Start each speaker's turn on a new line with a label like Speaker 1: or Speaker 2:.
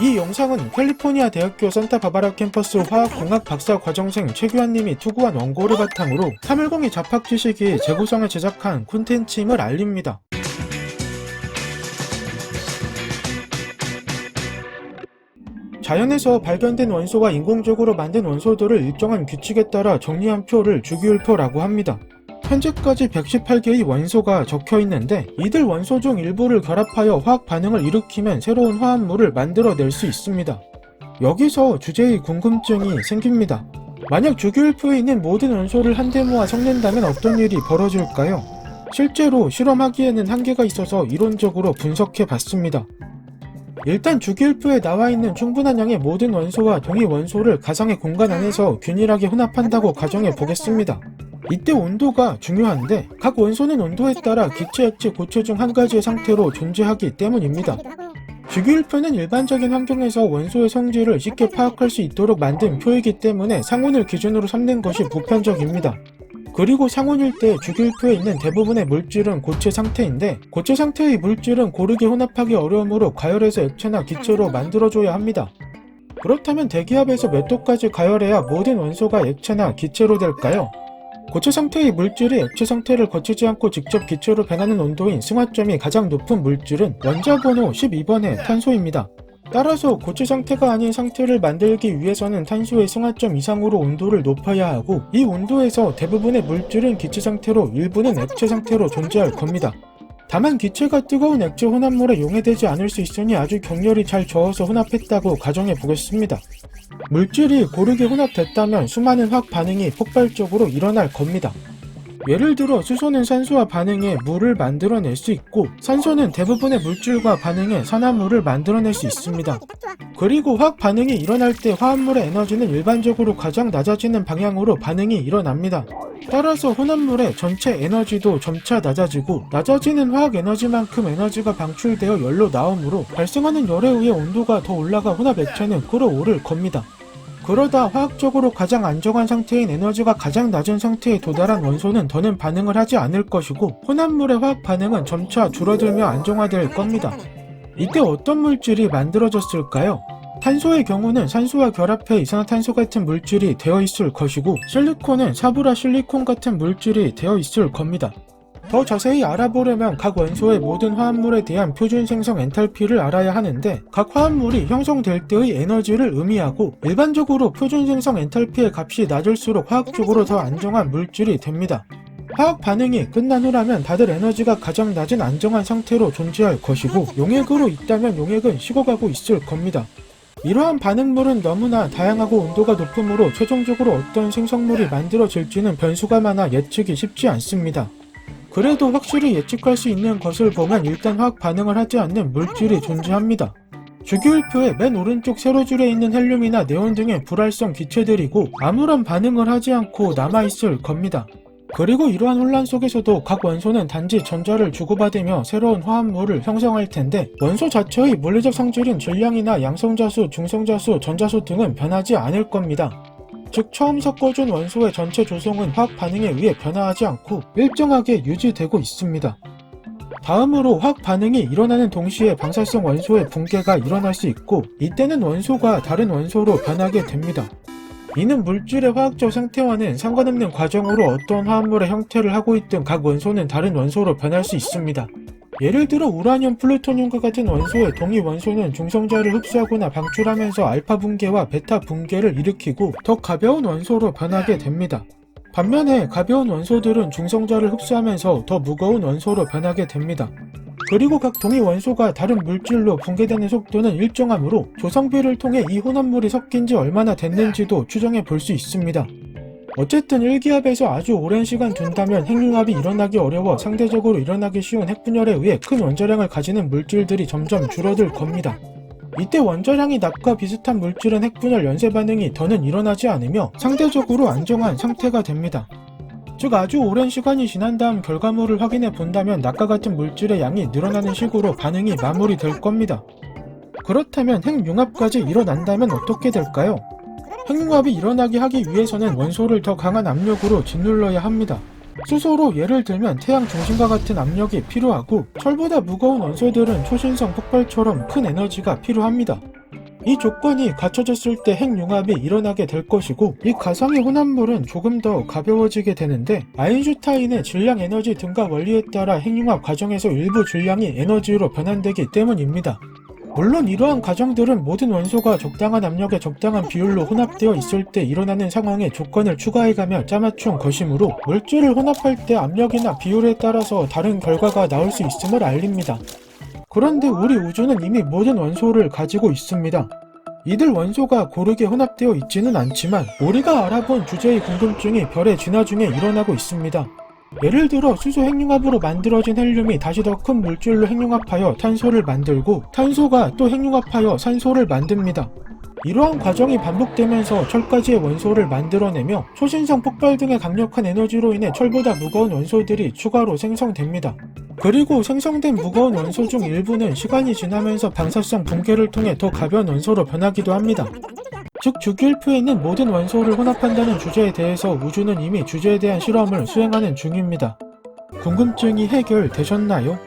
Speaker 1: 이 영상은 캘리포니아 대학교 산타바바라 캠퍼스 화학공학 박사 과정생 최규환님이 투구한 원고를 바탕으로 310이 잡학지식이 재구성해 제작한 콘텐츠임을 알립니다. 자연에서 발견된 원소와 인공적으로 만든 원소들을 일정한 규칙에 따라 정리한 표를 주기율표라고 합니다. 현재까지 118개의 원소가 적혀 있는데 이들 원소 중 일부를 결합하여 화학 반응을 일으키면 새로운 화합물을 만들어낼 수 있습니다. 여기서 주제의 궁금증이 생깁니다. 만약 주기율표에 있는 모든 원소를 한데 모아 섞는다면 어떤 일이 벌어질까요? 실제로 실험하기에는 한계가 있어서 이론적으로 분석해 봤습니다. 일단 주기율표에 나와 있는 충분한 양의 모든 원소와 동위 원소를 가상의 공간 안에서 균일하게 혼합한다고 가정해 보겠습니다. 이때 온도가 중요한데 각 원소는 온도에 따라 기체, 액체, 고체 중 한 가지의 상태로 존재하기 때문입니다. 주기율표는 일반적인 환경에서 원소의 성질을 쉽게 파악할 수 있도록 만든 표이기 때문에 상온을 기준으로 삼는 것이 보편적입니다. 그리고 상온일 때 주기율표에 있는 대부분의 물질은 고체 상태인데 고체 상태의 물질은 고르게 혼합하기 어려우므로 가열해서 액체나 기체로 만들어줘야 합니다. 그렇다면 대기압에서 몇 도까지 가열해야 모든 원소가 액체나 기체로 될까요? 고체 상태의 물질이 액체 상태를 거치지 않고 직접 기체로 변하는 온도인 승화점이 가장 높은 물질은 원자번호 12번의 탄소입니다. 따라서 고체 상태가 아닌 상태를 만들기 위해서는 탄소의 승화점 이상으로 온도를 높여야 하고 이 온도에서 대부분의 물질은 기체 상태로 일부는 액체 상태로 존재할 겁니다. 다만 기체가 뜨거운 액체 혼합물에 용해되지 않을 수 있으니 아주 격렬히 잘 저어서 혼합했다고 가정해 보겠습니다. 물질이 고르게 혼합됐다면 수많은 화학 반응이 폭발적으로 일어날 겁니다. 예를 들어 수소는 산소와 반응해 물을 만들어낼 수 있고 산소는 대부분의 물질과 반응해 산화물을 만들어낼 수 있습니다. 그리고 화학 반응이 일어날 때 화합물의 에너지는 일반적으로 가장 낮아지는 방향으로 반응이 일어납니다. 따라서 혼합물의 전체 에너지도 점차 낮아지고 낮아지는 화학 에너지만큼 에너지가 방출되어 열로 나오므로 발생하는 열에 의해 온도가 더 올라가 혼합 액체는 끓어오를 겁니다. 그러다 화학적으로 가장 안정한 상태인 에너지가 가장 낮은 상태에 도달한 원소는 더는 반응을 하지 않을 것이고 혼합물의 화학 반응은 점차 줄어들며 안정화될 겁니다. 이때 어떤 물질이 만들어졌을까요? 탄소의 경우는 산소와 결합해 이산화탄소 같은 물질이 되어 있을 것이고 실리콘은 사브라 실리콘 같은 물질이 되어 있을 겁니다. 더 자세히 알아보려면 각 원소의 모든 화합물에 대한 표준 생성 엔탈피를 알아야 하는데 각 화합물이 형성될 때의 에너지를 의미하고 일반적으로 표준 생성 엔탈피의 값이 낮을수록 화학적으로 더 안정한 물질이 됩니다. 화학 반응이 끝난 후라면 다들 에너지가 가장 낮은 안정한 상태로 존재할 것이고 용액으로 있다면 용액은 식어가고 있을 겁니다. 이러한 반응물은 너무나 다양하고 온도가 높으므로 최종적으로 어떤 생성물이 만들어질지는 변수가 많아 예측이 쉽지 않습니다. 그래도 확실히 예측할 수 있는 것을 보면 일단 화학 반응을 하지 않는 물질이 존재합니다. 주기율표의 맨 오른쪽 세로줄에 있는 헬륨이나 네온 등의 불활성 기체들이고 아무런 반응을 하지 않고 남아있을 겁니다. 그리고 이러한 혼란 속에서도 각 원소는 단지 전자를 주고받으며 새로운 화합물을 형성할 텐데 원소 자체의 물리적 성질인 질량이나 양성자수, 중성자수, 전자수 등은 변하지 않을 겁니다. 즉 처음 섞어준 원소의 전체 조성은 화학 반응에 의해 변화하지 않고 일정하게 유지되고 있습니다. 다음으로 화학 반응이 일어나는 동시에 방사성 원소의 붕괴가 일어날 수 있고 이때는 원소가 다른 원소로 변하게 됩니다. 이는 물질의 화학적 상태와는 상관없는 과정으로 어떤 화합물의 형태를 하고 있든 각 원소는 다른 원소로 변할 수 있습니다. 예를 들어 우라늄, 플루토늄과 같은 원소의 동위 원소는 중성자를 흡수하거나 방출하면서 알파 붕괴와 베타 붕괴를 일으키고 더 가벼운 원소로 변하게 됩니다. 반면에 가벼운 원소들은 중성자를 흡수하면서 더 무거운 원소로 변하게 됩니다. 그리고 각 동위 원소가 다른 물질로 붕괴되는 속도는 일정하므로 조성비를 통해 이 혼합물이 섞인 지 얼마나 됐는지도 추정해 볼 수 있습니다. 어쨌든 1기압에서 아주 오랜 시간 둔다면 핵융합이 일어나기 어려워 상대적으로 일어나기 쉬운 핵분열에 의해 큰 원자량을 가지는 물질들이 점점 줄어들 겁니다. 이때 원자량이 낮과 비슷한 물질은 핵분열 연쇄 반응이 더는 일어나지 않으며 상대적으로 안정한 상태가 됩니다. 즉 아주 오랜 시간이 지난 다음 결과물을 확인해 본다면 낮과 같은 물질의 양이 늘어나는 식으로 반응이 마무리될 겁니다. 그렇다면 핵융합까지 일어난다면 어떻게 될까요? 핵융합이 일어나게 하기 위해서는 원소를 더 강한 압력으로 짓눌러야 합니다. 수소로 예를 들면 태양 중심과 같은 압력이 필요하고 철보다 무거운 원소들은 초신성 폭발처럼 큰 에너지가 필요합니다. 이 조건이 갖춰졌을 때 핵융합이 일어나게 될 것이고, 이 가상의 혼합물은 조금 더 가벼워지게 되는데, 아인슈타인의 질량 에너지 등가 원리에 따라 핵융합 과정에서 일부 질량이 에너지로 변환되기 때문입니다. 물론 이러한 과정들은 모든 원소가 적당한 압력에 적당한 비율로 혼합되어 있을 때 일어나는 상황에 조건을 추가해가며 짜맞춘 것이므로 물질을 혼합할 때 압력이나 비율에 따라서 다른 결과가 나올 수 있음을 알립니다. 그런데 우리 우주는 이미 모든 원소를 가지고 있습니다. 이들 원소가 고르게 혼합되어 있지는 않지만 우리가 알아본 주제의 궁금증이 별의 진화 중에 일어나고 있습니다. 예를 들어 수소 핵융합으로 만들어진 헬륨이 다시 더 큰 물질로 핵융합하여 탄소를 만들고, 탄소가 또 핵융합하여 산소를 만듭니다. 이러한 과정이 반복되면서 철까지의 원소를 만들어내며 초신성 폭발 등의 강력한 에너지로 인해 철보다 무거운 원소들이 추가로 생성됩니다. 그리고 생성된 무거운 원소 중 일부는 시간이 지나면서 방사성 붕괴를 통해 더 가벼운 원소로 변하기도 합니다. 즉 주기율표에 있는 모든 원소를 혼합한다는 주제에 대해서 우주는 이미 주제에 대한 실험을 수행하는 중입니다. 궁금증이 해결되셨나요?